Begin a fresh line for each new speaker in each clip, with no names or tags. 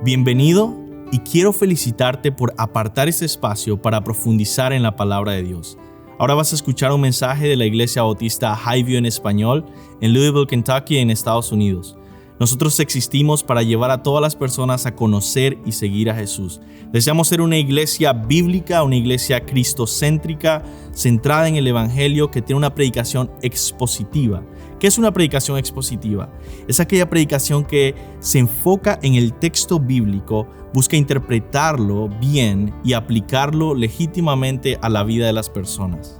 Bienvenido y quiero felicitarte por apartar este espacio para profundizar en la palabra de Dios. Ahora vas a escuchar un mensaje de la Iglesia Bautista Highview en español en Louisville, Kentucky, en Estados Unidos. Nosotros existimos para llevar a todas las personas a conocer y seguir a Jesús. Deseamos ser una iglesia bíblica, una iglesia cristocéntrica, centrada en el Evangelio, que tiene una predicación expositiva. ¿Qué es una predicación expositiva? Es aquella predicación que se enfoca en el texto bíblico, busca interpretarlo bien y aplicarlo legítimamente a la vida de las personas.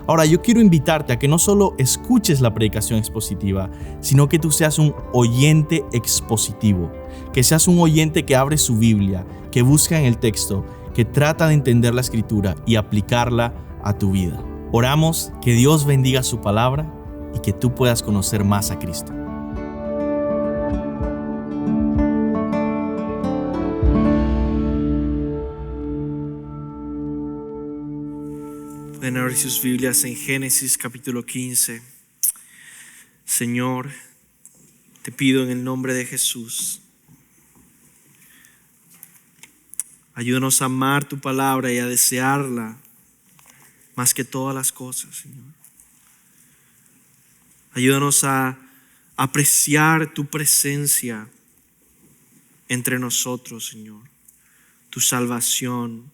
Ahora, yo quiero invitarte a que no solo escuches la predicación expositiva, sino que tú seas un oyente expositivo, que seas un oyente que abre su Biblia, que busca en el texto, que trata de entender la Escritura y aplicarla a tu vida. Oramos que Dios bendiga su palabra y que tú puedas conocer más a Cristo.
Pueden abrir sus Biblias en Génesis capítulo 15. Señor, te pido en el nombre de Jesús, ayúdanos a amar tu palabra y a desearla más que todas las cosas, Señor. Ayúdanos a apreciar tu presencia entre nosotros, Señor, tu salvación,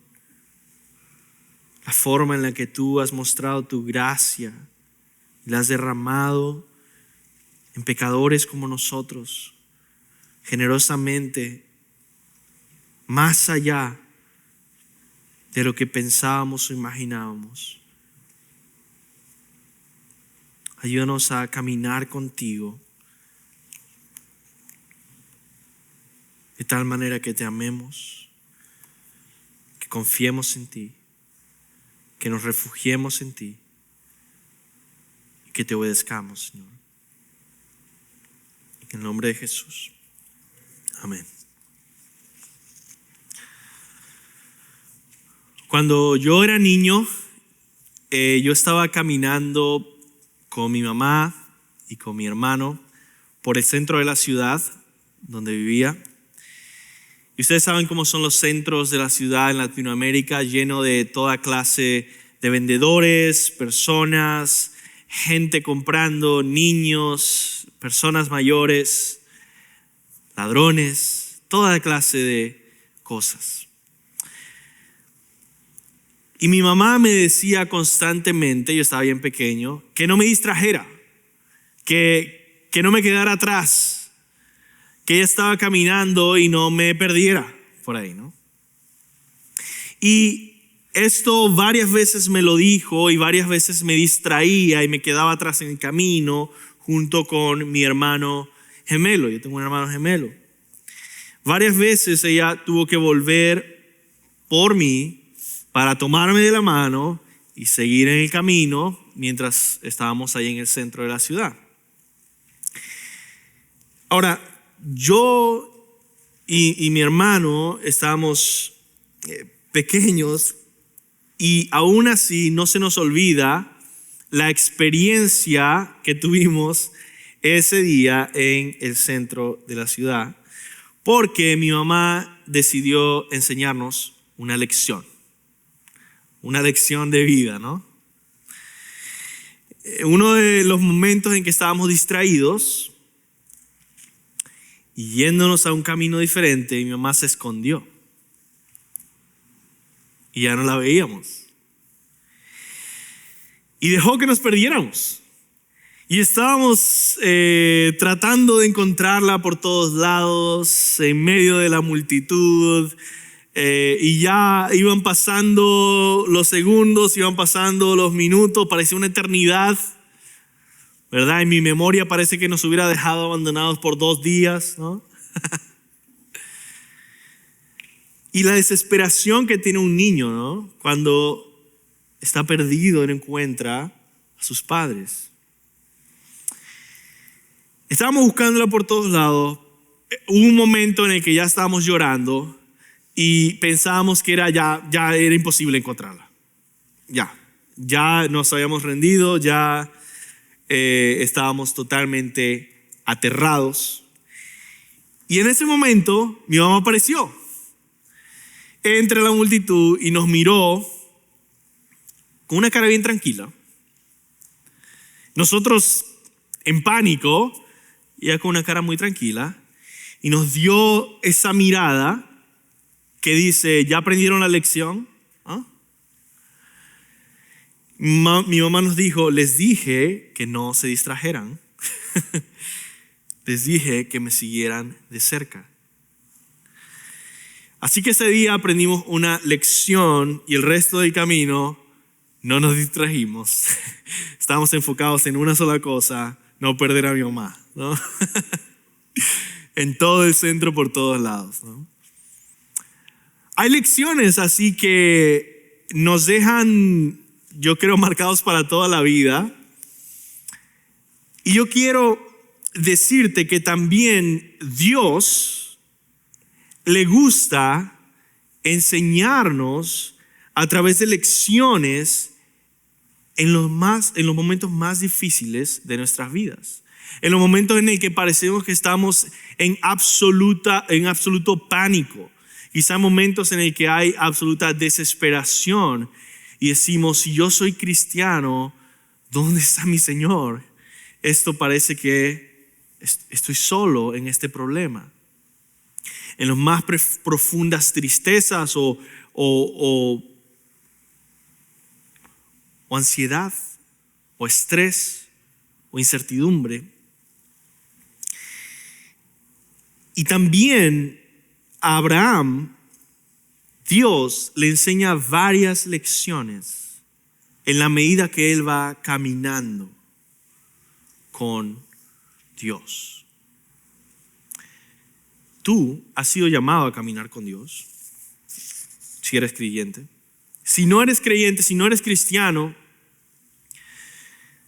la forma en la que tú has mostrado tu gracia y la has derramado en pecadores como nosotros, generosamente, más allá de lo que pensábamos o imaginábamos. Ayúdanos a caminar contigo de tal manera que te amemos, que confiemos en ti, que nos refugiemos en ti y que te obedezcamos, Señor. En el nombre de Jesús. Amén. Cuando yo era niño, yo estaba caminando con mi mamá y con mi hermano por el centro de la ciudad donde vivía. Y ustedes saben cómo son los centros de la ciudad en Latinoamérica, lleno de toda clase de vendedores, personas, gente comprando, niños, personas mayores, ladrones, toda clase de cosas. Y mi mamá me decía constantemente, yo estaba bien pequeño, que no me distrajera, que no me quedara atrás, que ella estaba caminando y no me perdiera por ahí, ¿no? Y esto varias veces me lo dijo y varias veces me distraía y me quedaba atrás en el camino junto con mi hermano gemelo. Yo tengo un hermano gemelo. Varias veces ella tuvo que volver por mí para tomarme de la mano y seguir en el camino mientras estábamos ahí en el centro de la ciudad. Ahora, yo y mi hermano estábamos pequeños y aún así no se nos olvida la experiencia que tuvimos ese día en el centro de la ciudad, porque mi mamá decidió enseñarnos una lección de vida, ¿no? Uno de los momentos en que estábamos distraídos y yéndonos a un camino diferente, mi mamá se escondió y ya no la veíamos. Y dejó que nos perdiéramos. Y estábamos tratando de encontrarla por todos lados, en medio de la multitud. Y ya iban pasando los segundos, iban pasando los minutos, parecía una eternidad, ¿verdad? En mi memoria parece que nos hubiera dejado abandonados por 2 días, ¿no? Y la desesperación que tiene un niño, ¿no? Cuando está perdido y no encuentra a sus padres. Estábamos buscándola por todos lados. Hubo un momento en el que ya estábamos llorando y pensábamos que ya era imposible encontrarla. Ya nos habíamos rendido, ya estábamos totalmente aterrados. Y en ese momento mi mamá apareció entre la multitud y nos miró con una cara bien tranquila. Nosotros en pánico, ella con una cara muy tranquila, y nos dio esa mirada que dice, ¿ya aprendieron la lección? ¿Ah? Mi mamá nos dijo, les dije que no se distrajeran. Les dije que me siguieran de cerca. Así que ese día aprendimos una lección y el resto del camino no nos distrajimos. Estábamos enfocados en una sola cosa, no perder a mi mamá, ¿no? En todo el centro, por todos lados, ¿no? Hay lecciones así que nos dejan, yo creo, marcados para toda la vida. Y yo quiero decirte que también Dios le gusta enseñarnos a través de lecciones en los momentos más difíciles de nuestras vidas. En los momentos en el que parecemos que estamos en absoluto pánico. Quizá momentos en el que hay absoluta desesperación y decimos, si yo soy cristiano, ¿dónde está mi Señor? Esto parece que estoy solo en este problema. En las más profundas tristezas o ansiedad, o estrés, o incertidumbre. Y también a Abraham, Dios le enseña varias lecciones en la medida que él va caminando con Dios. Tú has sido llamado a caminar con Dios, si eres creyente. Si no eres creyente, si no eres cristiano,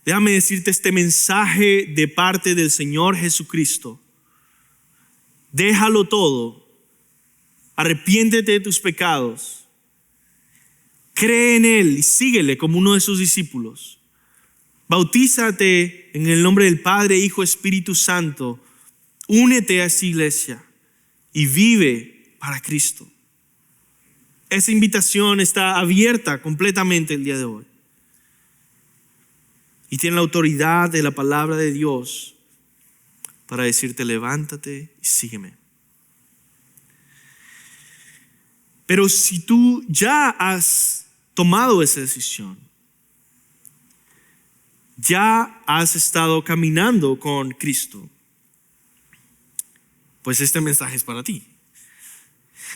déjame decirte este mensaje de parte del Señor Jesucristo. Déjalo todo, arrepiéntete de tus pecados, cree en Él y síguele como uno de sus discípulos. Bautízate en el nombre del Padre, Hijo, Espíritu Santo. Únete a esa iglesia y vive para Cristo. Esa invitación está abierta completamente el día de hoy. Y tiene la autoridad de la palabra de Dios para decirte, levántate y sígueme. Pero si tú ya has tomado esa decisión, ya has estado caminando con Cristo, pues este mensaje es para ti.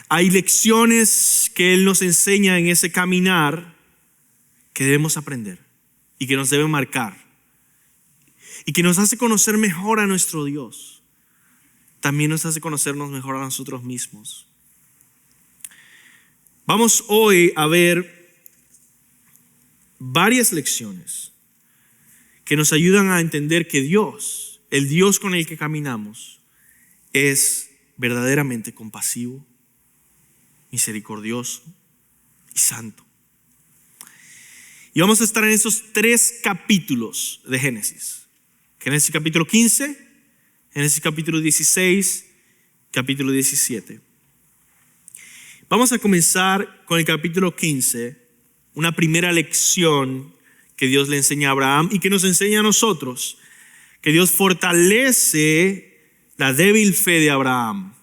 Hay lecciones que Él nos enseña en ese caminar que debemos aprender y que nos deben marcar y que nos hace conocer mejor a nuestro Dios. También nos hace conocernos mejor a nosotros mismos. Vamos hoy a ver varias lecciones que nos ayudan a entender que Dios, el Dios con el que caminamos, es verdaderamente compasivo, misericordioso y santo. Y vamos a estar en esos 3 capítulos de Génesis. Génesis capítulo 15, Génesis capítulo 16, capítulo 17. Vamos a comenzar con el capítulo 15, una primera lección que Dios le enseña a Abraham y que nos enseña a nosotros, que Dios fortalece la débil fe de Abraham.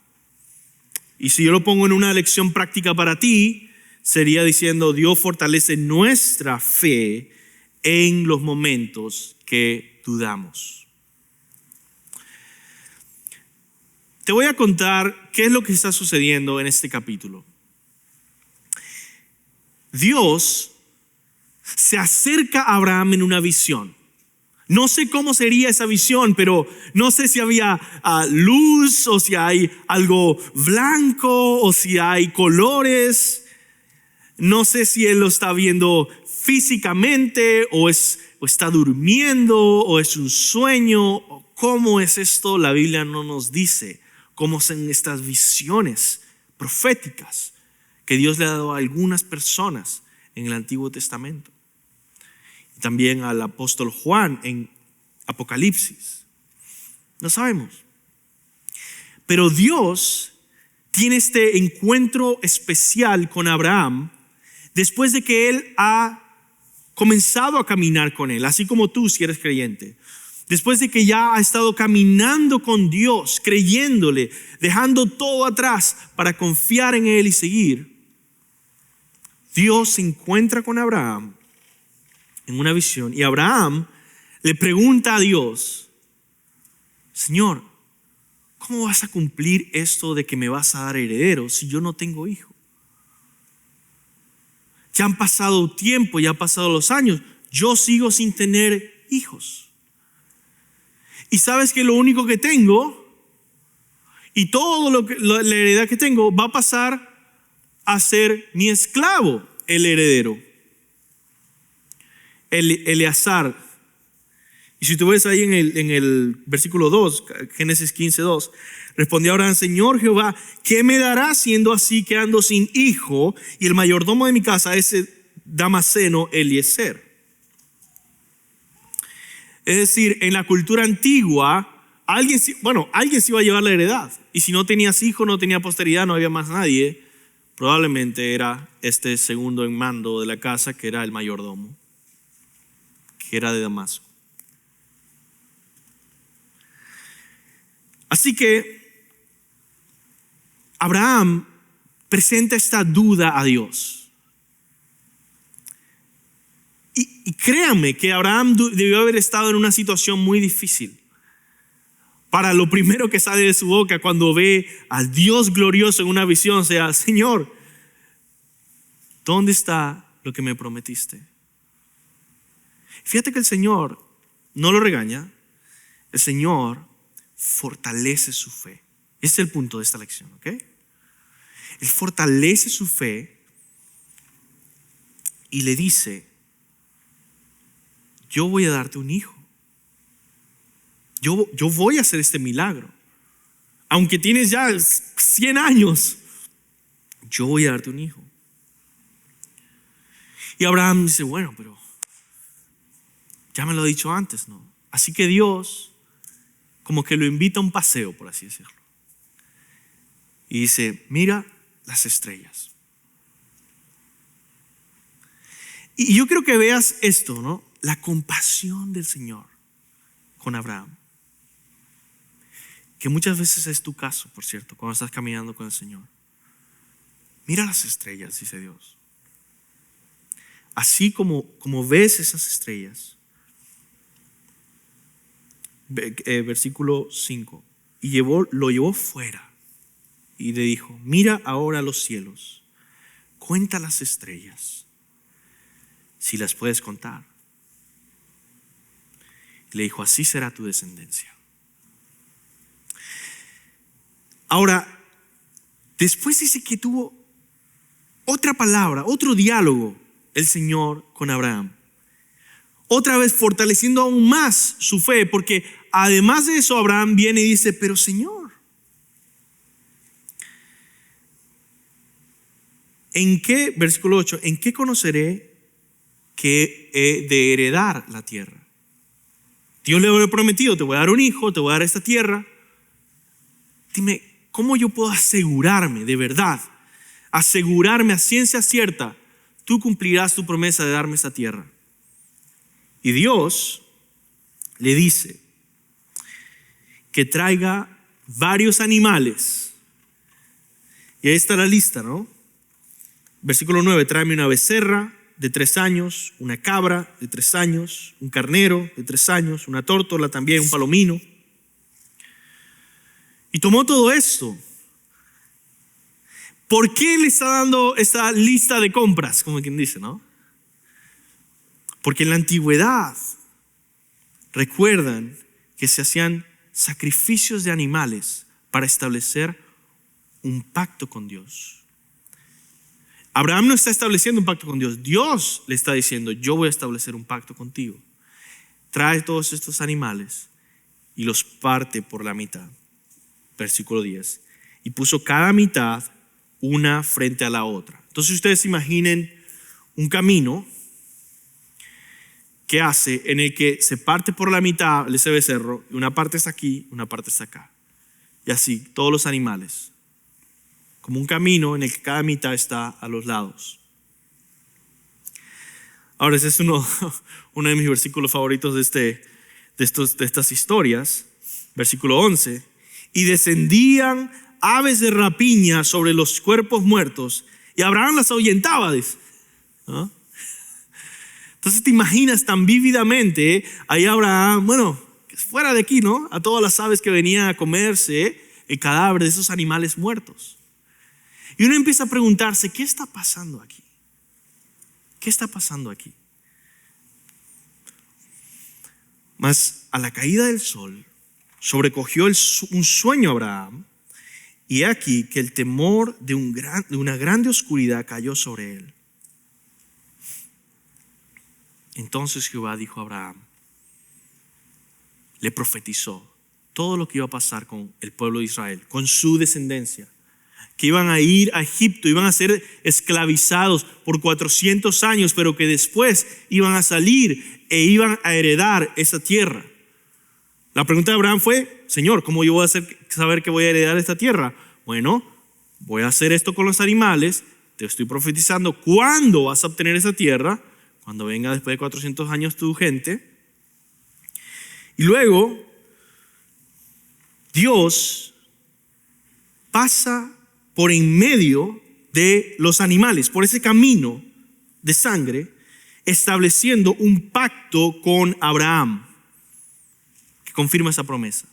Y si yo lo pongo en una lección práctica para ti, sería diciendo, Dios fortalece nuestra fe en los momentos que dudamos. Te voy a contar qué es lo que está sucediendo en este capítulo. Dios se acerca a Abraham en una visión. No sé cómo sería esa visión, pero no sé si había luz o si hay algo blanco o si hay colores. No sé si él lo está viendo físicamente o está durmiendo o es un sueño. O ¿cómo es esto? La Biblia no nos dice cómo son estas visiones proféticas que Dios le ha dado a algunas personas en el Antiguo Testamento. Y también al apóstol Juan en Apocalipsis. No sabemos. Pero Dios tiene este encuentro especial con Abraham después de que él ha comenzado a caminar con él, así como tú si eres creyente. Después de que ya ha estado caminando con Dios, creyéndole, dejando todo atrás para confiar en él y seguir, Dios se encuentra con Abraham en una visión y Abraham le pregunta a Dios: Señor, ¿cómo vas a cumplir esto de que me vas a dar heredero si yo no tengo hijo? Ya han pasado tiempo, ya han pasado los años, yo sigo sin tener hijos. Y sabes que lo único que tengo y todo la heredad que tengo va a pasar a ser mi esclavo, el heredero, Eleazar. Y si tú ves ahí en el versículo 2, Génesis 15:2, respondió Abraham: Señor Jehová, ¿qué me dará siendo así que ando sin hijo y el mayordomo de mi casa es el Damaseno Eliezer? Es decir, en la cultura antigua, alguien se iba a llevar la heredad. Y si no tenías hijo, no tenía posteridad, no había más nadie, probablemente era este segundo en mando de la casa, que era el mayordomo, que era de Damasco. Así que Abraham presenta esta duda a Dios. Y créanme que Abraham debió haber estado en una situación muy difícil. Para lo primero que sale de su boca cuando ve al Dios glorioso en una visión sea: Señor, ¿dónde está lo que me prometiste? Fíjate que el Señor no lo regaña, el Señor fortalece su fe. Ese es el punto de esta lección, ¿ok? Él fortalece su fe y le dice: yo voy a darte un hijo. Yo voy a hacer este milagro. Aunque tienes ya 100 años, yo voy a darte un hijo. Y Abraham dice: bueno, pero ya me lo he dicho antes, ¿no? Así que Dios como que lo invita a un paseo, por así decirlo. Y dice: mira las estrellas. Y yo quiero que veas esto, ¿no? La compasión del Señor con Abraham. Que muchas veces es tu caso, por cierto, cuando estás caminando con el Señor. Mira las estrellas, dice Dios. Así como ves esas estrellas. Versículo 5. Y lo llevó fuera y le dijo: mira ahora los cielos, cuenta las estrellas, si las puedes contar. Y le dijo: así será tu descendencia. Ahora, después dice que tuvo otra palabra, otro diálogo el Señor con Abraham. Otra vez fortaleciendo aún más su fe, porque además de eso Abraham viene y dice: pero Señor, ¿en qué, versículo 8, en qué conoceré que he de heredar la tierra? Dios le había prometido: te voy a dar un hijo, te voy a dar esta tierra. Dime, ¿cómo yo puedo asegurarme de verdad, asegurarme a ciencia cierta, tú cumplirás tu promesa de darme esta tierra? Y Dios le dice que traiga varios animales. Y ahí está la lista, ¿no? Versículo 9, tráeme una becerra de 3 años, una cabra de 3 años, un carnero de 3 años, una tórtola también, un palomino. Y tomó todo esto. ¿Por qué le está dando esta lista de compras? Como quien dice, ¿no? Porque en la antigüedad, recuerdan que se hacían sacrificios de animales para establecer un pacto con Dios. Abraham no está estableciendo un pacto con Dios. Dios le está diciendo: yo voy a establecer un pacto contigo. Trae todos estos animales y los parte por la mitad. Versículo 10. Y puso cada mitad una frente a la otra. Entonces ustedes imaginen un camino que hace en el que se parte por la mitad ese becerro, y una parte está aquí, una parte está acá. y así todos los animales, como un camino en el que cada mitad está a los lados. Ahora, ese es uno de mis versículos favoritos de estas historias. Versículo 11. Y descendían aves de rapiña sobre los cuerpos muertos y Abraham las ahuyentaba, dice. ¿No? Entonces te imaginas tan vívidamente ahí Abraham, fuera de aquí, ¿no? A todas las aves que venían a comerse el cadáver de esos animales muertos. Y uno empieza a preguntarse, ¿qué está pasando aquí? ¿Qué está pasando aquí? Mas a la caída del sol sobrecogió un sueño a Abraham, y he aquí que el temor de una grande oscuridad cayó sobre él. Entonces Jehová dijo a Abraham, le profetizó todo lo que iba a pasar con el pueblo de Israel, con su descendencia, que iban a ir a Egipto, iban a ser esclavizados por 400 años, pero que después iban a salir e iban a heredar esa tierra. La pregunta de Abraham fue, Señor, ¿cómo yo voy a saber que voy a heredar esta tierra? Bueno, voy a hacer esto con los animales, te estoy profetizando cuándo vas a obtener esa tierra, cuando venga después de 400 años tu gente. Y luego, Dios pasa por en medio de los animales, por ese camino de sangre, estableciendo un pacto con Abraham, que confirma esa promesa.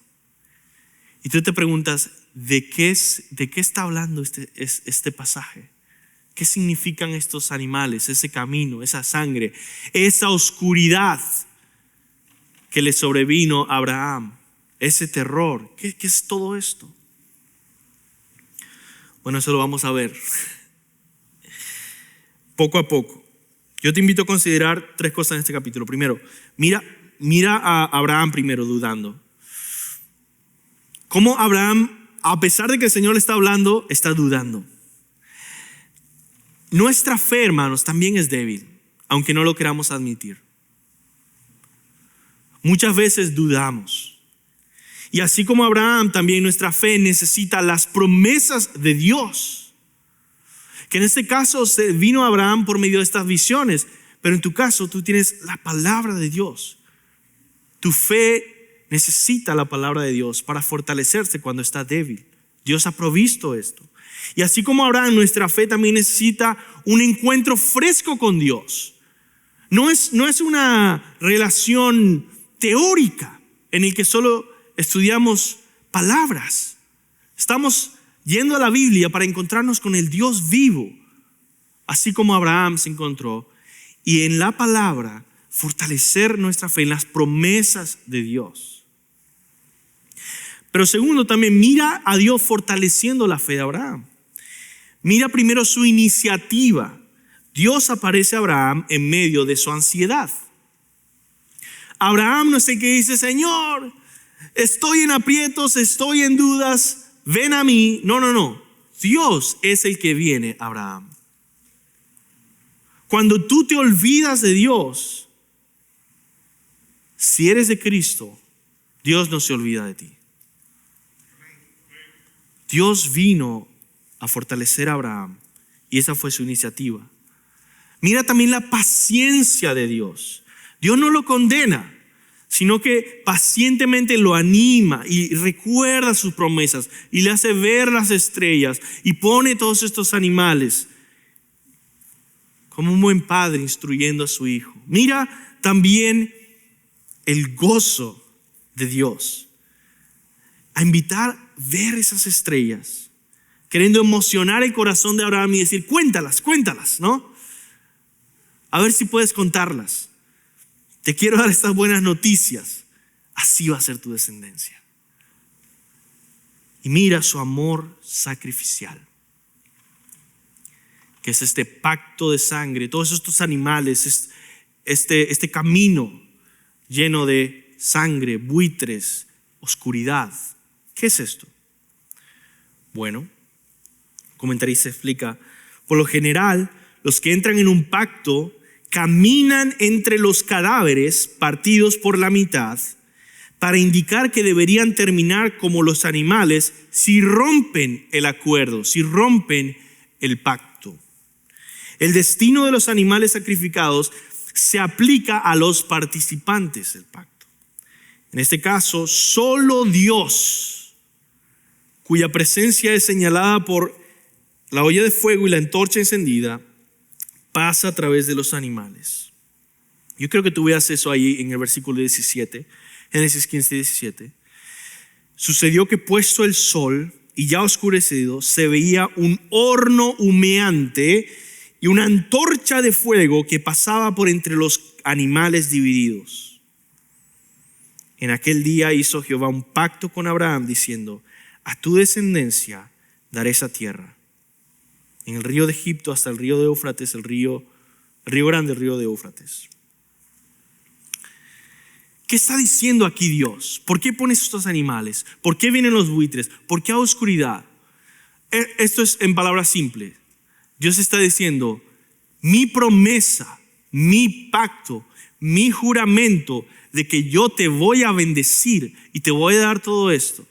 Y tú te preguntas, ¿de qué está hablando este pasaje? ¿Qué significan estos animales, ese camino, esa sangre, esa oscuridad que le sobrevino a Abraham? Ese terror, ¿qué es todo esto? Bueno, eso lo vamos a ver poco a poco. Yo te invito a considerar 3 cosas en este capítulo. Primero, mira a Abraham primero dudando. Cómo Abraham, a pesar de que el Señor le está hablando, está dudando. Nuestra fe, hermanos, también es débil, aunque no lo queramos admitir. Muchas veces dudamos. Y así como Abraham, también nuestra fe necesita las promesas de Dios. Que en este caso se vino a Abraham por medio de estas visiones, pero en tu caso tú tienes la palabra de Dios. Tu fe necesita la palabra de Dios para fortalecerse cuando está débil. Dios ha provisto esto. Y así como Abraham, nuestra fe también necesita un encuentro fresco con Dios. No es una relación teórica en el que solo estudiamos palabras. Estamos yendo a la Biblia para encontrarnos con el Dios vivo, así como Abraham se encontró, y en la palabra fortalecer nuestra fe en las promesas de Dios. Pero segundo, también mira a Dios fortaleciendo la fe de Abraham. Mira primero su iniciativa. Dios aparece a Abraham en medio de su ansiedad. Abraham no es el que dice, Señor, estoy en aprietos, estoy en dudas, ven a mí. No. Dios es el que viene a Abraham. Cuando tú te olvidas de Dios, si eres de Cristo, Dios no se olvida de ti. Dios vino a fortalecer a Abraham y esa fue su iniciativa. Mira también la paciencia de Dios. Dios no lo condena, sino que pacientemente lo anima y recuerda sus promesas y le hace ver las estrellas y pone todos estos animales como un buen padre instruyendo a su hijo. Mira también el gozo de Dios a invitar a ver esas estrellas, queriendo emocionar el corazón de Abraham y decir, cuéntalas, ¿no? A ver si puedes contarlas. Te quiero dar estas buenas noticias. Así va a ser tu descendencia. Y mira su amor sacrificial, que es este pacto de sangre, todos estos animales, este camino lleno de sangre, buitres, oscuridad. ¿Qué es esto? Bueno, el comentarista explica, por lo general, los que entran en un pacto caminan entre los cadáveres partidos por la mitad, para indicar que deberían terminar como los animales si rompen el acuerdo, si rompen el pacto. El destino de los animales sacrificados se aplica a los participantes del pacto. En este caso, solo Dios, cuya presencia es señalada por la olla de fuego y la antorcha encendida, pasa a través de los animales. Yo creo que tú veas eso ahí en el versículo 17, Génesis 15, 17. Sucedió que puesto el sol y ya oscurecido, se veía un horno humeante y una antorcha de fuego que pasaba por entre los animales divididos. En aquel día hizo Jehová un pacto con Abraham diciendo: a tu descendencia daré esa tierra, en el río de Egipto hasta el río de Éufrates, el río grande, el río de Éufrates. ¿Qué está diciendo aquí Dios? ¿Por qué pones estos animales? ¿Por qué vienen los buitres? ¿Por qué hay oscuridad? Esto es en palabras simples. Dios está diciendo: mi promesa, mi pacto, mi juramento de que yo te voy a bendecir y te voy a dar todo esto,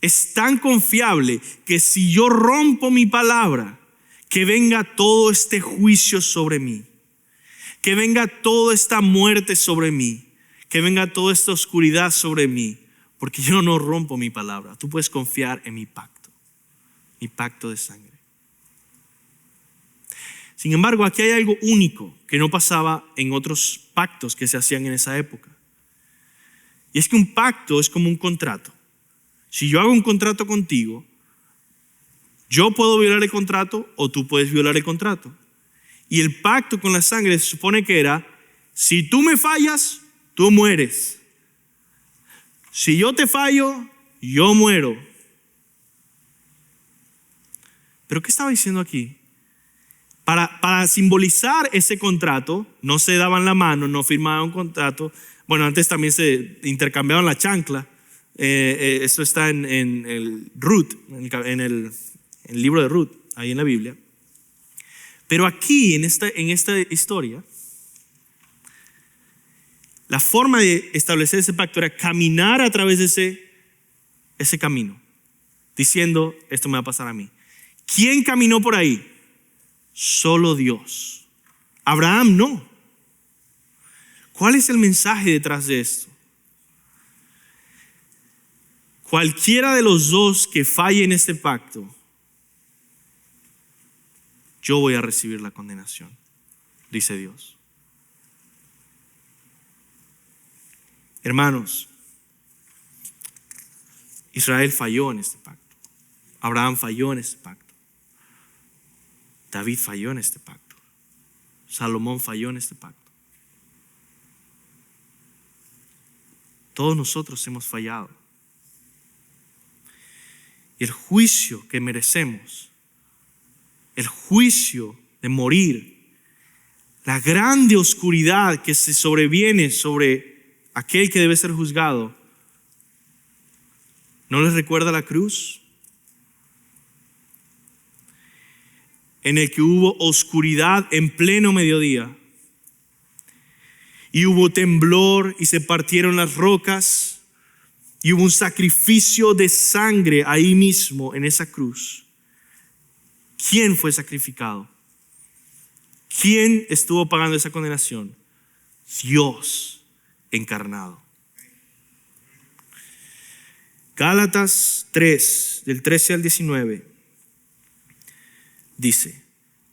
es tan confiable que si yo rompo mi palabra, que venga todo este juicio sobre mí, que venga toda esta muerte sobre mí, que venga toda esta oscuridad sobre mí, porque yo no rompo mi palabra. Tú puedes confiar en mi pacto de sangre. Sin embargo, aquí hay algo único que no pasaba en otros pactos que se hacían en esa época. Y es que un pacto es como un contrato. Si yo hago un contrato contigo, yo puedo violar el contrato o tú puedes violar el contrato. Y el pacto con la sangre se supone que era: si tú me fallas, tú mueres. Si yo te fallo, yo muero. ¿Pero qué estaba diciendo aquí? Para simbolizar ese contrato, no se daban la mano, no firmaban un contrato. Bueno, antes también se intercambiaban la chancla. Eso está en el Ruth, en el libro de Ruth, ahí en la Biblia. Pero aquí, en esta historia, la forma de establecer ese pacto era caminar a través de ese camino, diciendo: esto me va a pasar a mí. ¿Quién caminó por ahí? Solo Dios. Abraham no. ¿Cuál es el mensaje detrás de esto? Cualquiera de los dos que falle en este pacto, yo voy a recibir la condenación, dice Dios. Hermanos, Israel falló en este pacto. Abraham falló en este pacto. David falló en este pacto. Salomón falló en este pacto. Todos nosotros hemos fallado. Y el juicio que merecemos, el juicio de morir, la grande oscuridad que se sobreviene sobre aquel que debe ser juzgado, ¿no les recuerda la cruz? En el que hubo oscuridad en pleno mediodía, y hubo temblor y se partieron las rocas, y hubo un sacrificio de sangre ahí mismo en esa cruz. ¿Quién fue sacrificado? ¿Quién estuvo pagando esa condenación? Dios encarnado. Gálatas 3, del 13 al 19, dice: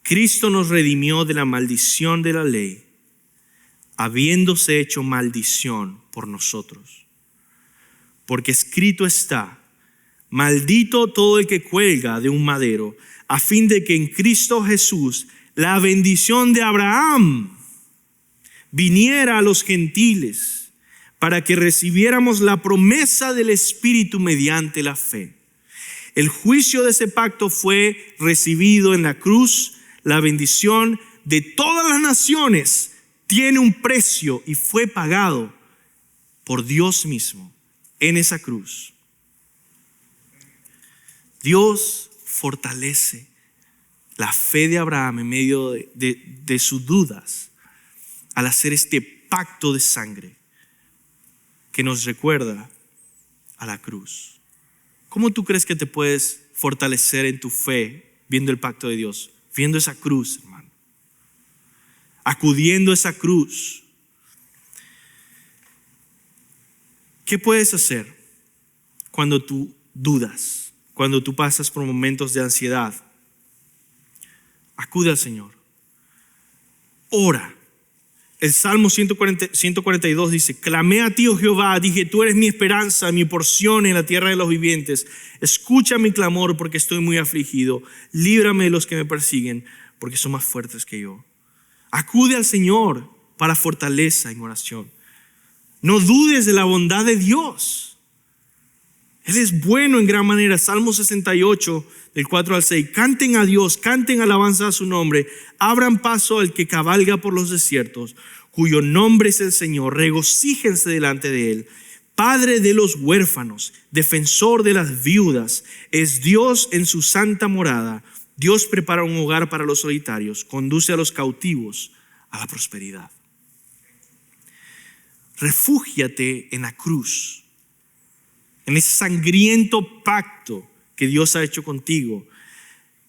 Cristo nos redimió de la maldición de la ley, habiéndose hecho maldición por nosotros. Porque escrito está: maldito todo el que cuelga de un madero, a fin de que en Cristo Jesús la bendición de Abraham viniera a los gentiles, para que recibiéramos la promesa del Espíritu mediante la fe. El juicio de ese pacto fue recibido en la cruz. La bendición de todas las naciones tiene un precio y fue pagado por Dios mismo en esa cruz. Dios fortalece la fe de Abraham en medio de sus dudas al hacer este pacto de sangre. que nos recuerda a la cruz. ¿Cómo tú crees que te puedes fortalecer en tu fe viendo el pacto de Dios? Viendo esa cruz, hermano. Acudiendo a esa cruz. ¿Qué puedes hacer cuando tú dudas? Cuando tú pasas por momentos de ansiedad. Acude al Señor. Ora. El Salmo 142 dice: clamé a ti, oh Jehová, dije, tú eres mi esperanza, mi porción en la tierra de los vivientes. Escucha mi clamor porque estoy muy afligido. Líbrame de los que me persiguen porque son más fuertes que yo. Acude al Señor para fortaleza en oración. No dudes de la bondad de Dios. Él es bueno en gran manera. Salmo 68, del 4 al 6. Canten a Dios, canten alabanza a su nombre. Abran paso al que cabalga por los desiertos, cuyo nombre es el Señor. Regocíjense delante de él. Padre de los huérfanos, defensor de las viudas, es Dios en su santa morada. Dios prepara un hogar para los solitarios, conduce a los cautivos a la prosperidad. Refúgiate en la cruz, en ese sangriento pacto que Dios ha hecho contigo.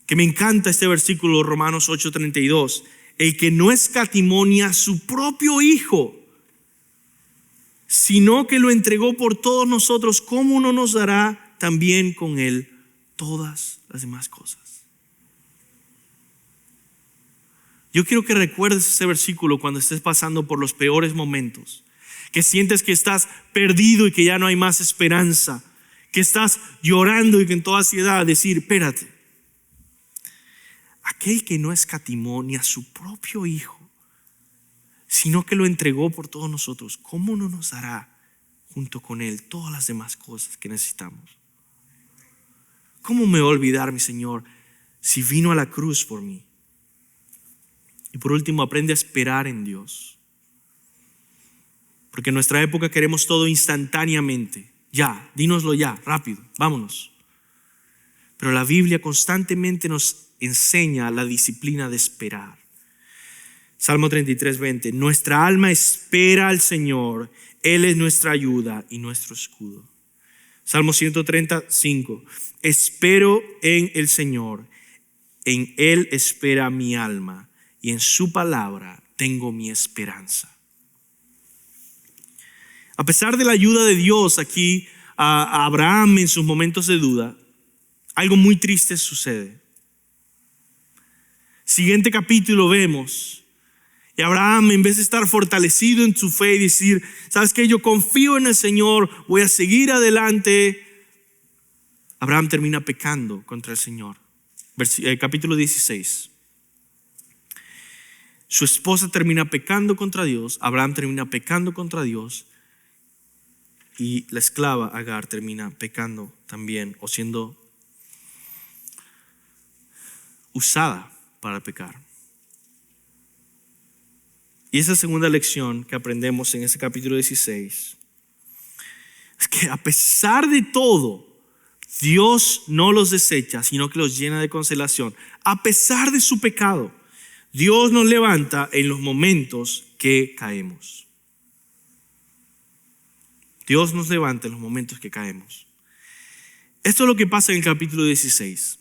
Que me encanta este versículo, Romanos 8:32. El que no escatimó ni a su propio Hijo, sino que lo entregó por todos nosotros, ¿cómo no nos dará también con él todas las demás cosas? Yo quiero que recuerdes ese versículo cuando estés pasando por los peores momentos, que sientes que estás perdido y que ya no hay más esperanza, que estás llorando y que en toda ansiedad decir, espérate, aquel que no escatimó ni a su propio Hijo, sino que lo entregó por todos nosotros, ¿cómo no nos dará junto con él todas las demás cosas que necesitamos? ¿Cómo me voy a olvidar, mi Señor, si vino a la cruz por mí? Y por último, aprende a esperar en Dios. Porque en nuestra época queremos todo instantáneamente. Ya, dínoslo ya, rápido, vámonos. Pero la Biblia constantemente nos enseña la disciplina de esperar. Salmo 33:20. Nuestra alma espera al Señor. Él es nuestra ayuda y nuestro escudo. Salmo 135. Espero en el Señor. En Él espera mi alma. Y en su palabra tengo mi esperanza. A pesar de la ayuda de Dios aquí a Abraham en sus momentos de duda, algo muy triste sucede. Siguiente capítulo vemos, y Abraham, en vez de estar fortalecido en su fe y decir, ¿sabes qué? Yo confío en el Señor, voy a seguir adelante. Abraham termina pecando contra el Señor. Capítulo 16. Su esposa termina pecando contra Dios, Abraham termina pecando contra Dios, y la esclava Agar termina pecando también, o siendo usada para pecar. Y esa segunda lección que aprendemos en ese capítulo 16 es que a pesar de todo, Dios no los desecha, sino que los llena de consolación. A pesar de su pecado, Dios nos levanta en los momentos que caemos. Dios nos levanta en los momentos que caemos. Esto es lo que pasa en el capítulo 16.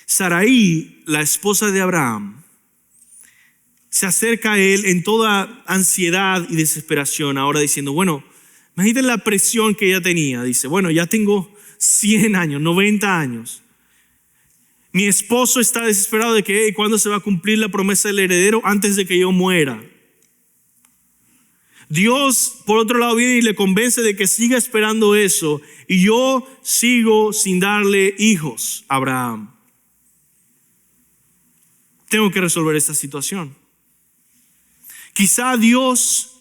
Sarai, la esposa de Abraham, se acerca a él en toda ansiedad y desesperación, ahora diciendo, bueno, imagínate la presión que ella tenía. Dice, bueno, ya tengo 100 años, 90 años. Mi esposo está desesperado de que ¿cuándo se va a cumplir la promesa del heredero? Antes de que yo muera. Dios, por otro lado, viene y le convence de que siga esperando eso. Y yo sigo sin darle hijos a Abraham. Tengo que resolver esta situación. Quizá Dios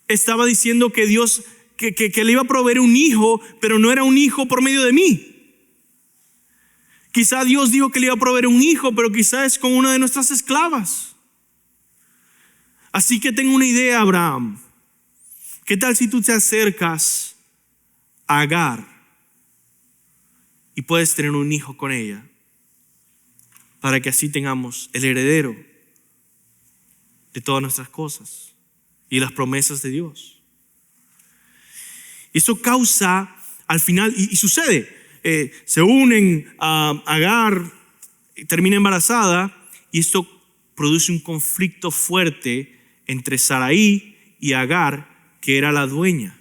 estaba diciendo que Dios que le iba a proveer un hijo, pero no era un hijo por medio de mí. Quizá Dios dijo que le iba a proveer un hijo, pero quizá es con una de nuestras esclavas. Así que tengo una idea, Abraham. ¿Qué tal si tú te acercas a Agar y puedes tener un hijo con ella? Para que así tengamos el heredero de todas nuestras cosas y las promesas de Dios. Y eso causa al final, y sucede, se unen a Agar, termina embarazada, y esto produce un conflicto fuerte entre Sarai y Agar, que era la dueña.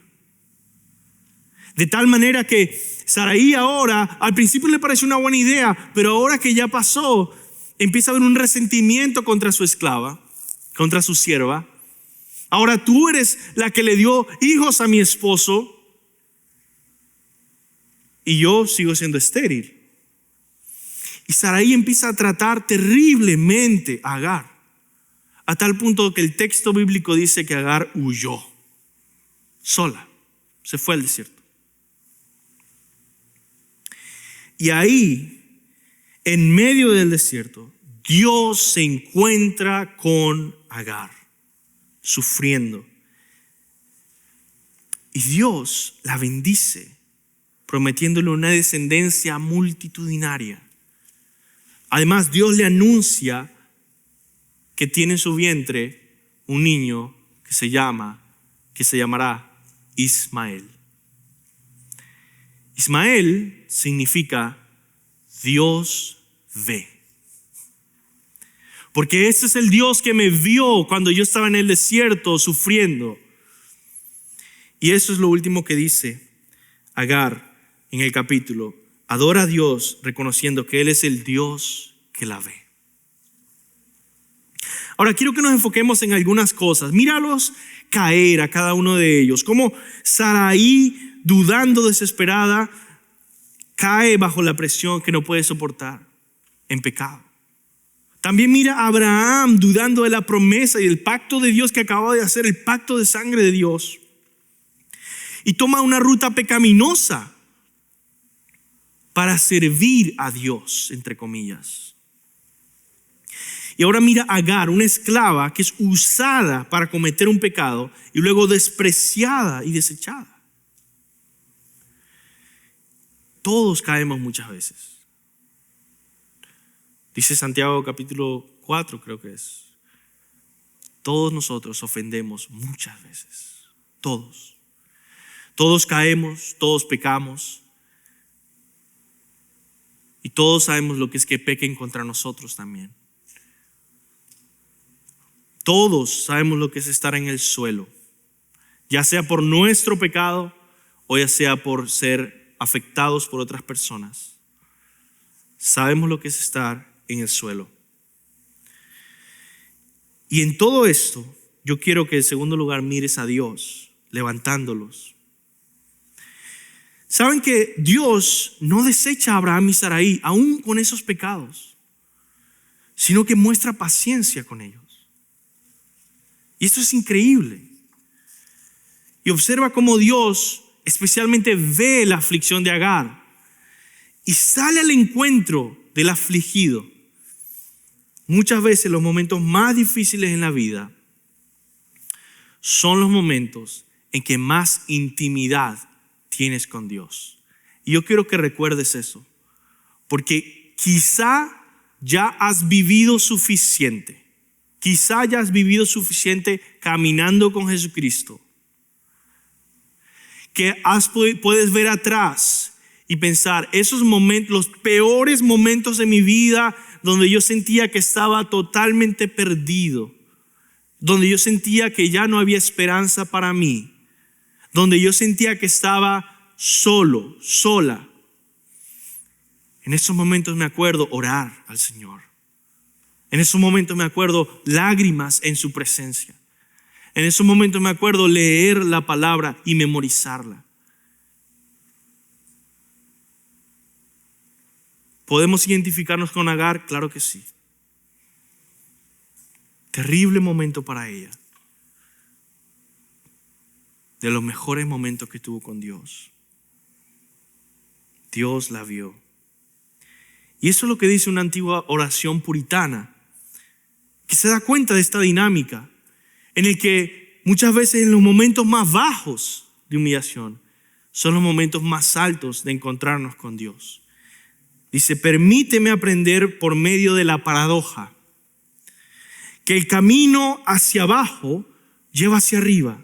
De tal manera que Sarai ahora, al principio le pareció una buena idea, pero ahora que ya pasó, empieza a haber un resentimiento contra su esclava, contra su sierva. Ahora tú eres la que le dio hijos a mi esposo y yo sigo siendo estéril. Y Sarai empieza a tratar terriblemente a Agar, a tal punto que el texto bíblico dice que Agar huyó sola, se fue al desierto. Y ahí, en medio del desierto, Dios se encuentra con Agar, sufriendo. Y Dios la bendice, prometiéndole una descendencia multitudinaria. Además, Dios le anuncia que tiene en su vientre un niño que se llamará Ismael. Ismael significa Dios ve. Porque ese es el Dios que me vio cuando yo estaba en el desierto sufriendo. Y eso es lo último que dice Agar en el capítulo. Adora a Dios reconociendo que Él es el Dios que la ve. Ahora quiero que nos enfoquemos en algunas cosas. Míralos caer a cada uno de ellos. Como Sarai, dudando desesperada, cae bajo la presión que no puede soportar en pecado. También mira a Abraham dudando de la promesa y el pacto de Dios que acababa de hacer, el pacto de sangre de Dios. Y toma una ruta pecaminosa para servir a Dios, entre comillas. Y ahora mira a Agar, una esclava que es usada para cometer un pecado y luego despreciada y desechada. Todos caemos muchas veces. Dice Santiago capítulo 4, creo que es. Todos nosotros ofendemos muchas veces. Todos. Todos caemos, todos pecamos. Y todos sabemos lo que es que pequen contra nosotros también. Todos sabemos lo que es estar en el suelo, ya sea por nuestro pecado o ya sea por ser afectados por otras personas. Sabemos lo que es estar en el suelo. Y en todo esto, yo quiero que en segundo lugar mires a Dios, levantándolos. Saben que Dios no desecha a Abraham y Sarai, aún con esos pecados, sino que muestra paciencia con ellos. Y esto es increíble. Y observa cómo Dios especialmente ve la aflicción de Agar y sale al encuentro del afligido. Muchas veces los momentos más difíciles en la vida son los momentos en que más intimidad tienes con Dios. Y yo quiero que recuerdes eso, porque quizá ya has vivido suficiente. Quizá ya has vivido suficiente caminando con Jesucristo, que puedes ver atrás y pensar esos momentos, los peores momentos de mi vida, donde yo sentía que estaba totalmente perdido, donde yo sentía que ya no había esperanza para mí, donde yo sentía que estaba solo, sola. En esos momentos me acuerdo orar al Señor. En esos momentos me acuerdo lágrimas en su presencia. En esos momentos me acuerdo leer la palabra y memorizarla. ¿Podemos identificarnos con Agar? Claro que sí. Terrible momento para ella. De los mejores momentos que tuvo con Dios. Dios la vio. Y eso es lo que dice una antigua oración puritana, que se da cuenta de esta dinámica, en el que muchas veces en los momentos más bajos de humillación son los momentos más altos de encontrarnos con Dios. Dice, permíteme aprender por medio de la paradoja que el camino hacia abajo lleva hacia arriba,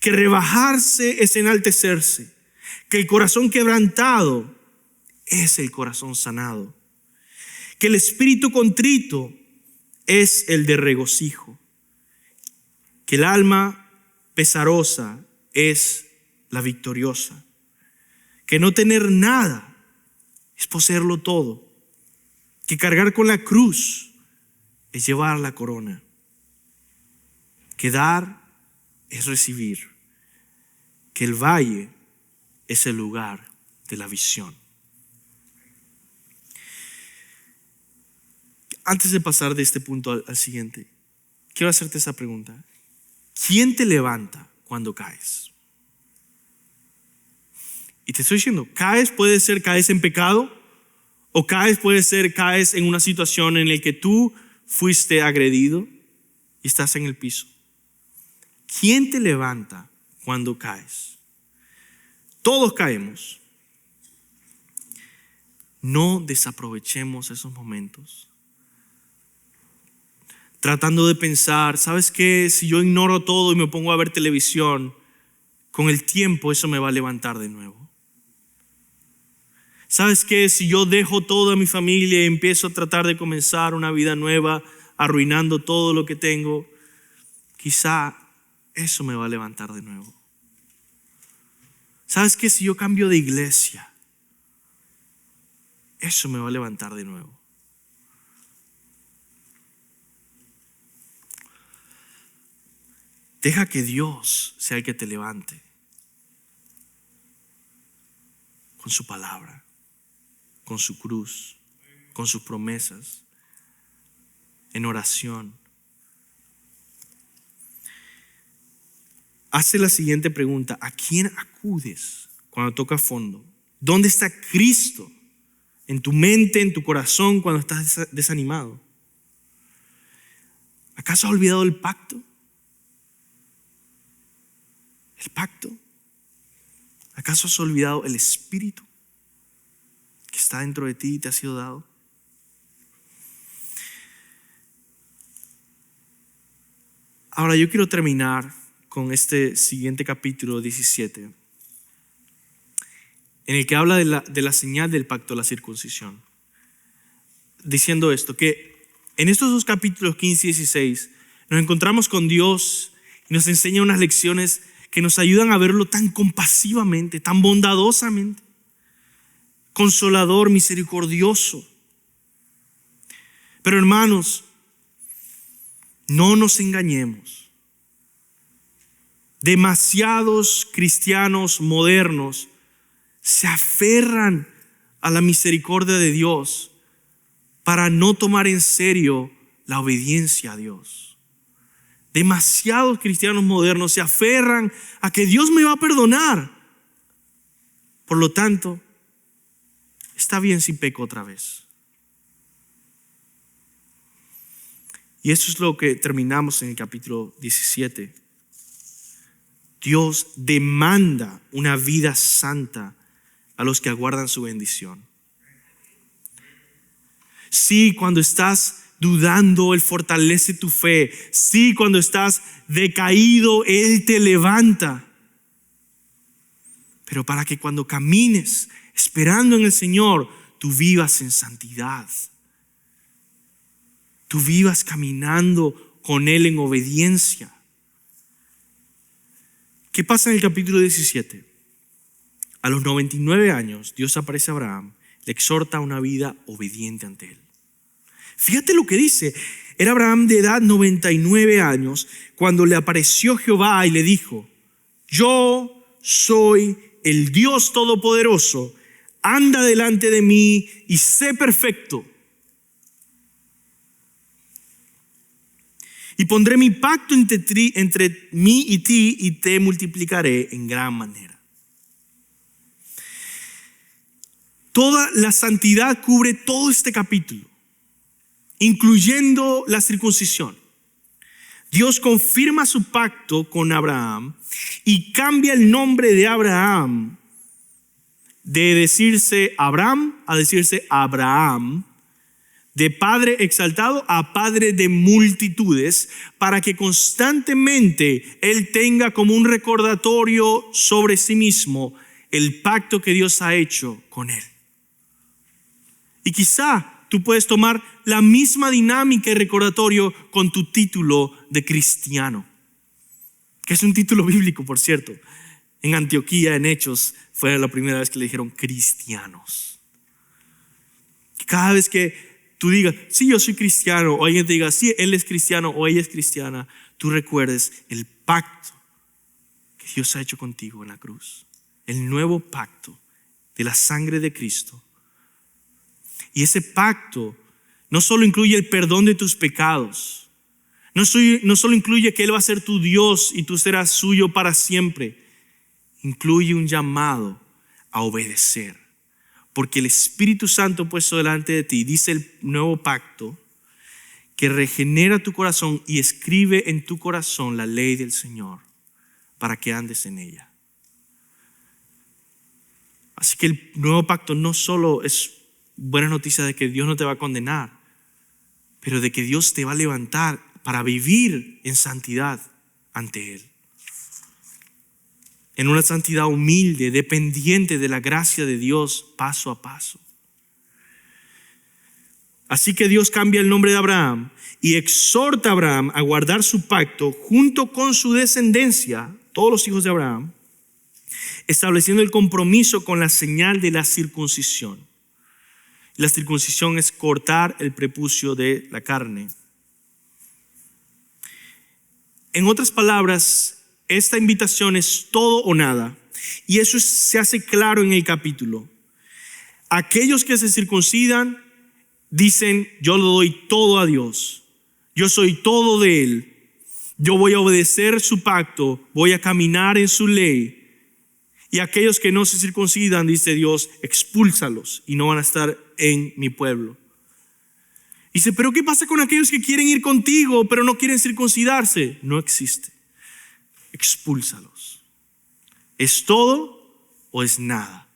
que rebajarse es enaltecerse, que el corazón quebrantado es el corazón sanado, que el espíritu contrito es el de regocijo, que el alma pesarosa es la victoriosa, que no tener nada es poseerlo todo, que cargar con la cruz es llevar la corona, que dar es recibir, que el valle es el lugar de la visión. Antes de pasar de este punto al siguiente, quiero hacerte esa pregunta. ¿Quién te levanta cuando caes? Y te estoy diciendo, caes puede ser caes en pecado, o puede ser caes en una situación en la que tú fuiste agredido y estás en el piso. ¿Quién te levanta cuando caes? Todos caemos. No desaprovechemos esos momentos tratando de pensar, ¿sabes qué? Si yo ignoro todo y me pongo a ver televisión, con el tiempo eso me va a levantar de nuevo. ¿Sabes qué? Si yo dejo toda mi familia y empiezo a tratar de comenzar una vida nueva, arruinando todo lo que tengo, quizá eso me va a levantar de nuevo. ¿Sabes qué? Si yo cambio de iglesia, eso me va a levantar de nuevo. Deja que Dios sea el que te levante con su palabra, con su cruz, con sus promesas, en oración. Hace la siguiente pregunta: ¿a quién acudes cuando toca fondo? ¿Dónde está Cristo en tu mente, en tu corazón cuando estás desanimado? ¿Acaso has olvidado el pacto? ¿El pacto? ¿Acaso has olvidado el Espíritu que está dentro de ti y te ha sido dado? Ahora yo quiero terminar con este siguiente capítulo 17, en el que habla de la señal del pacto, la circuncisión, diciendo esto, que en estos dos capítulos 15 y 16 nos encontramos con Dios y nos enseña unas lecciones que nos ayudan a verlo tan compasivamente, tan bondadosamente, consolador, misericordioso. Pero hermanos, no nos engañemos. Demasiados cristianos modernos se aferran a la misericordia de Dios para no tomar en serio la obediencia a Dios. Demasiados cristianos modernos se aferran a que Dios me va a perdonar. Por lo tanto, está bien si peco otra vez. Y eso es lo que terminamos en el capítulo 17. Dios demanda una vida santa a los que aguardan su bendición. Sí, cuando estás dudando, Él fortalece tu fe. Sí, cuando estás decaído, Él te levanta. Pero para que cuando camines esperando en el Señor, tú vivas en santidad. Tú vivas caminando con Él en obediencia. ¿Qué pasa en el capítulo 17? A los 99 años, Dios aparece a Abraham, le exhorta a una vida obediente ante Él. Fíjate lo que dice. Era Abraham de edad 99 años cuando le apareció Jehová y le dijo: yo soy el Dios Todopoderoso, anda delante de mí y sé perfecto. Y pondré mi pacto entre mí y ti y te multiplicaré en gran manera. Toda la santidad cubre todo este capítulo, incluyendo la circuncisión. Dios confirma su pacto con Abraham y cambia el nombre de Abraham de decirse Abraham a decirse Abraham, de padre exaltado a padre de multitudes, para que constantemente Él tenga como un recordatorio sobre sí mismo el pacto que Dios ha hecho con Él. Y quizá tú puedes tomar la misma dinámica y recordatorio con tu título de cristiano, que es un título bíblico, por cierto. En Antioquía, en Hechos, fue la primera vez que le dijeron cristianos. Cada vez que tú digas, sí, yo soy cristiano, o alguien te diga, sí, él es cristiano o ella es cristiana, tú recuerdes el pacto que Dios ha hecho contigo en la cruz. El nuevo pacto de la sangre de Cristo. Y ese pacto no solo incluye el perdón de tus pecados, no solo incluye que Él va a ser tu Dios y tú serás suyo para siempre. Incluye un llamado a obedecer. Porque el Espíritu Santo puesto delante de ti, dice el nuevo pacto, que regenera tu corazón y escribe en tu corazón la ley del Señor para que andes en ella. Así que el nuevo pacto no solo es buena noticia de que Dios no te va a condenar, pero de que Dios te va a levantar para vivir en santidad ante Él. En una santidad humilde, dependiente de la gracia de Dios paso a paso. Así que Dios cambia el nombre de Abraham y exhorta a Abraham a guardar su pacto junto con su descendencia, todos los hijos de Abraham, estableciendo el compromiso con la señal de la circuncisión. La circuncisión es cortar el prepucio de la carne. En otras palabras, esta invitación es todo o nada. Y eso se hace claro en el capítulo. Aquellos que se circuncidan dicen, yo lo doy todo a Dios. Yo soy todo de Él. Yo voy a obedecer su pacto. Voy a caminar en su ley. Y aquellos que no se circuncidan, dice Dios, expúlsalos y no van a estar en mi pueblo. Dice, pero ¿qué pasa con aquellos que quieren ir contigo pero no quieren circuncidarse? No existe. Expúlsalos. ¿Es todo o es nada?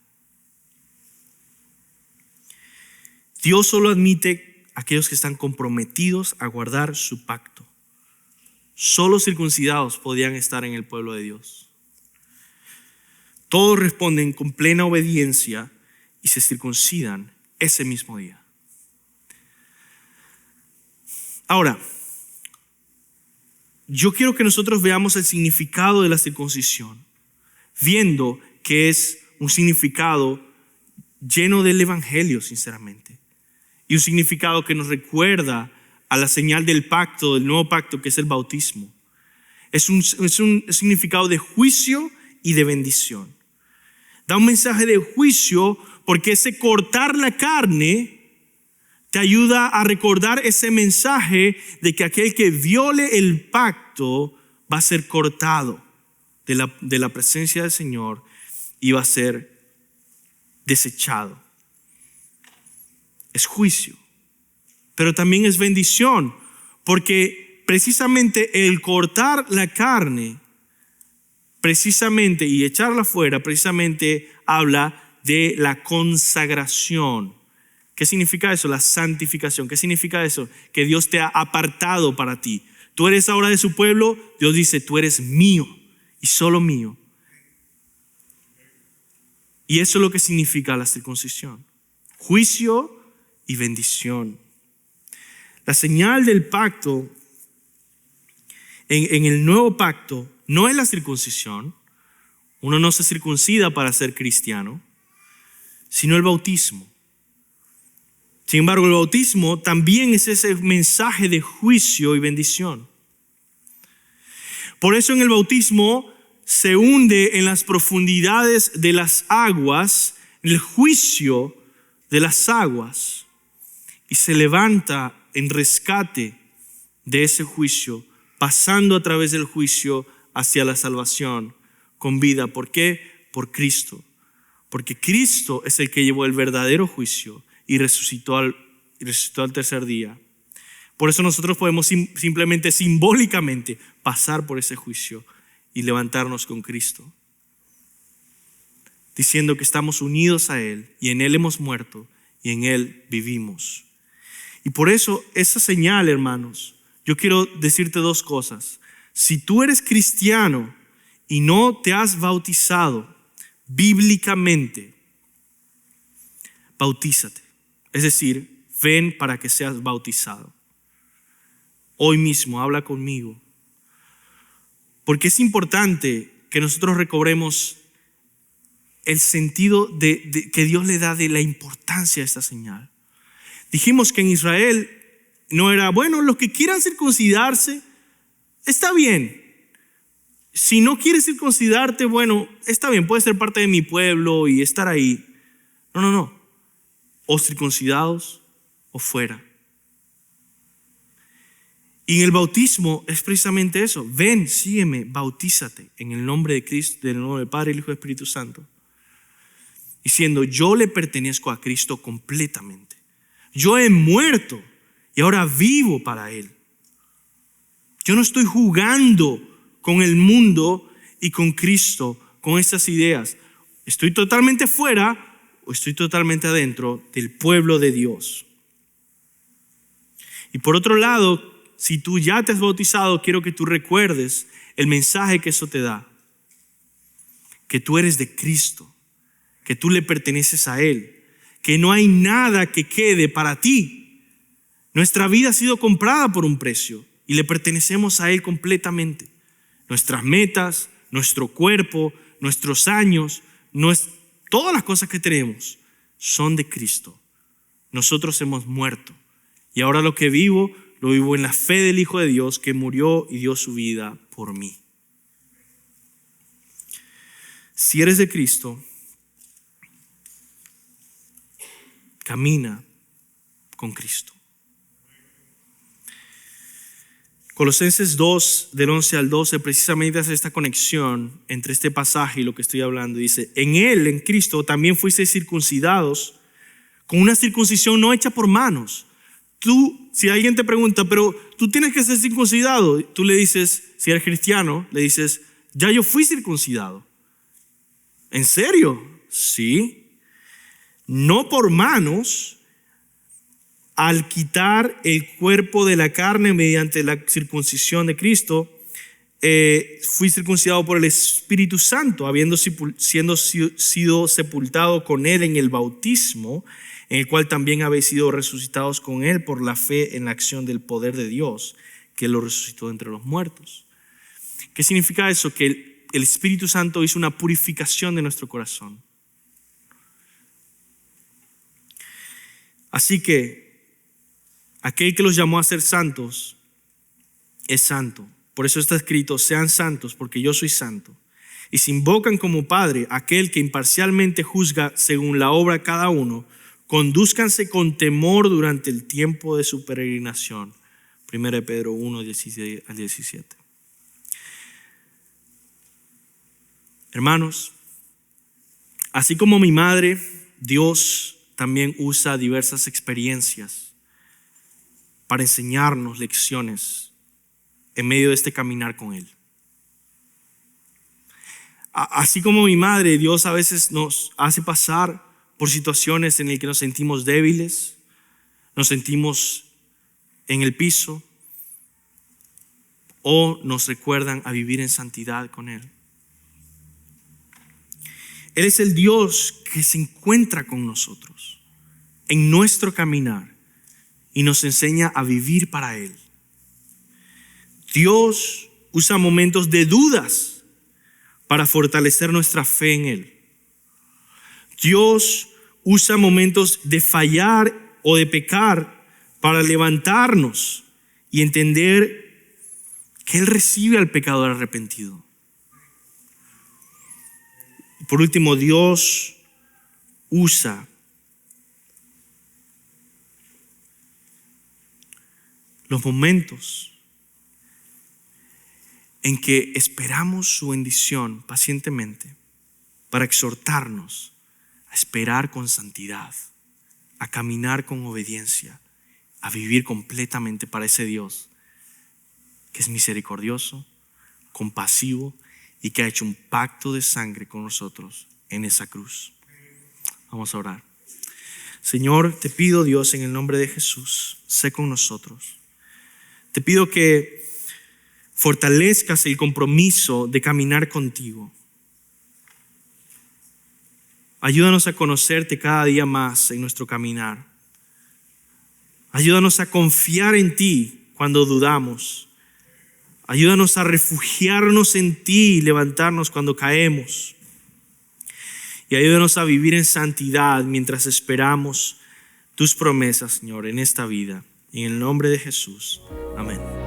Dios solo admite a aquellos que están comprometidos a guardar su pacto. Solo circuncidados podían estar en el pueblo de Dios. Todos responden con plena obediencia y se circuncidan ese mismo día. Ahora, yo quiero que nosotros veamos el significado de la circuncisión, viendo que es un significado lleno del evangelio, sinceramente, y un significado que nos recuerda a la señal del pacto, del nuevo pacto, que es el bautismo. Es un significado de juicio y de bendición. Da un mensaje de juicio porque ese cortar la carne te ayuda a recordar ese mensaje de que aquel que viole el pacto va a ser cortado de la presencia del Señor y va a ser desechado. Es juicio, pero también es bendición, porque precisamente el cortar la carne, precisamente, y echarla fuera, precisamente habla de la consagración. ¿Qué significa eso? La santificación. ¿Qué significa eso? Que Dios te ha apartado para ti. Tú eres ahora de su pueblo. Dios dice, tú eres mío y solo mío. Y eso es lo que significa la circuncisión. Juicio y bendición. La señal del pacto en el nuevo pacto no es la circuncisión. Uno no se circuncida para ser cristiano, sino el bautismo. Sin embargo, el bautismo también es ese mensaje de juicio y bendición. Por eso en el bautismo se hunde en las profundidades de las aguas, el juicio de las aguas, y se levanta en rescate de ese juicio, pasando a través del juicio hacia la salvación con vida. ¿Por qué? Por Cristo. Porque Cristo es el que llevó el verdadero juicio y resucitó al tercer día. Por eso nosotros podemos simplemente simbólicamente pasar por ese juicio y levantarnos con Cristo, diciendo que estamos unidos a Él y en Él hemos muerto y en Él vivimos. Y por eso esa señal, hermanos, yo quiero decirte dos cosas. Si tú eres cristiano y no te has bautizado bíblicamente, bautízate. Es decir, ven para que seas bautizado. Hoy mismo habla conmigo. Porque es importante que nosotros recobremos el sentido que Dios le da de la importancia de esta señal. Dijimos que en Israel no era, bueno, los que quieran circuncidarse, está bien. Si no quieres circuncidarte, bueno, está bien, puedes ser parte de mi pueblo y estar ahí. No. O circuncidados o fuera. Y en el bautismo es precisamente eso. Ven, sígueme, bautízate en el nombre de Cristo, en el nombre del Padre, el Hijo y el Espíritu Santo. Diciendo, yo le pertenezco a Cristo completamente. Yo he muerto y ahora vivo para Él. Yo no estoy jugando con el mundo y con Cristo, con estas ideas. Estoy totalmente fuera o estoy totalmente adentro del pueblo de Dios. Y por otro lado, si tú ya te has bautizado, quiero que tú recuerdes el mensaje que eso te da. Que tú eres de Cristo, que tú le perteneces a Él, que no hay nada que quede para ti. Nuestra vida ha sido comprada por un precio y le pertenecemos a Él completamente. Nuestras metas, nuestro cuerpo, nuestros años, todas las cosas que tenemos son de Cristo. Nosotros hemos muerto y ahora lo que vivo, lo vivo en la fe del Hijo de Dios que murió y dio su vida por mí. Si eres de Cristo, camina con Cristo. Colosenses 2, del 11 al 12, precisamente hace esta conexión entre este pasaje y lo que estoy hablando. Dice, en Él, en Cristo, también fuisteis circuncidados con una circuncisión no hecha por manos. Tú, si alguien te pregunta, pero tú tienes que ser circuncidado, tú le dices, si eres cristiano, le dices, ya yo fui circuncidado. ¿En serio? Sí. No por manos, al quitar el cuerpo de la carne mediante la circuncisión de Cristo, fui circuncidado por el Espíritu Santo, habiendo sido sepultado con Él en el bautismo, en el cual también habéis sido resucitados con Él por la fe en la acción del poder de Dios, que lo resucitó de entre los muertos. ¿Qué significa eso? Que el Espíritu Santo hizo una purificación de nuestro corazón. Así que aquel que los llamó a ser santos es santo. Por eso está escrito, sean santos porque yo soy santo. Y si invocan como Padre aquel que imparcialmente juzga según la obra cada uno, condúzcanse con temor durante el tiempo de su peregrinación. 1 Pedro 1, 16 al 17. Hermanos, así como mi madre, Dios también usa diversas experiencias para enseñarnos lecciones en medio de este caminar con Él. Así como mi madre, Dios a veces nos hace pasar por situaciones en las que nos sentimos débiles, nos sentimos en el piso o nos recuerdan a vivir en santidad con Él. Él es el Dios que se encuentra con nosotros en nuestro caminar y nos enseña a vivir para Él. Dios usa momentos de dudas para fortalecer nuestra fe en Él. Dios usa momentos de fallar o de pecar para levantarnos y entender que Él recibe al pecador arrepentido. Por último, Dios usa los momentos en que esperamos su bendición pacientemente para exhortarnos a esperar con santidad, a caminar con obediencia, a vivir completamente para ese Dios que es misericordioso, compasivo y que ha hecho un pacto de sangre con nosotros en esa cruz. Vamos a orar. Señor, te pido, Dios, en el nombre de Jesús, sé con nosotros. Te pido que fortalezcas el compromiso de caminar contigo. Ayúdanos a conocerte cada día más en nuestro caminar. Ayúdanos a confiar en ti cuando dudamos. Ayúdanos a refugiarnos en ti y levantarnos cuando caemos. Y ayúdanos a vivir en santidad mientras esperamos tus promesas, Señor, en esta vida. En el nombre de Jesús. Amén.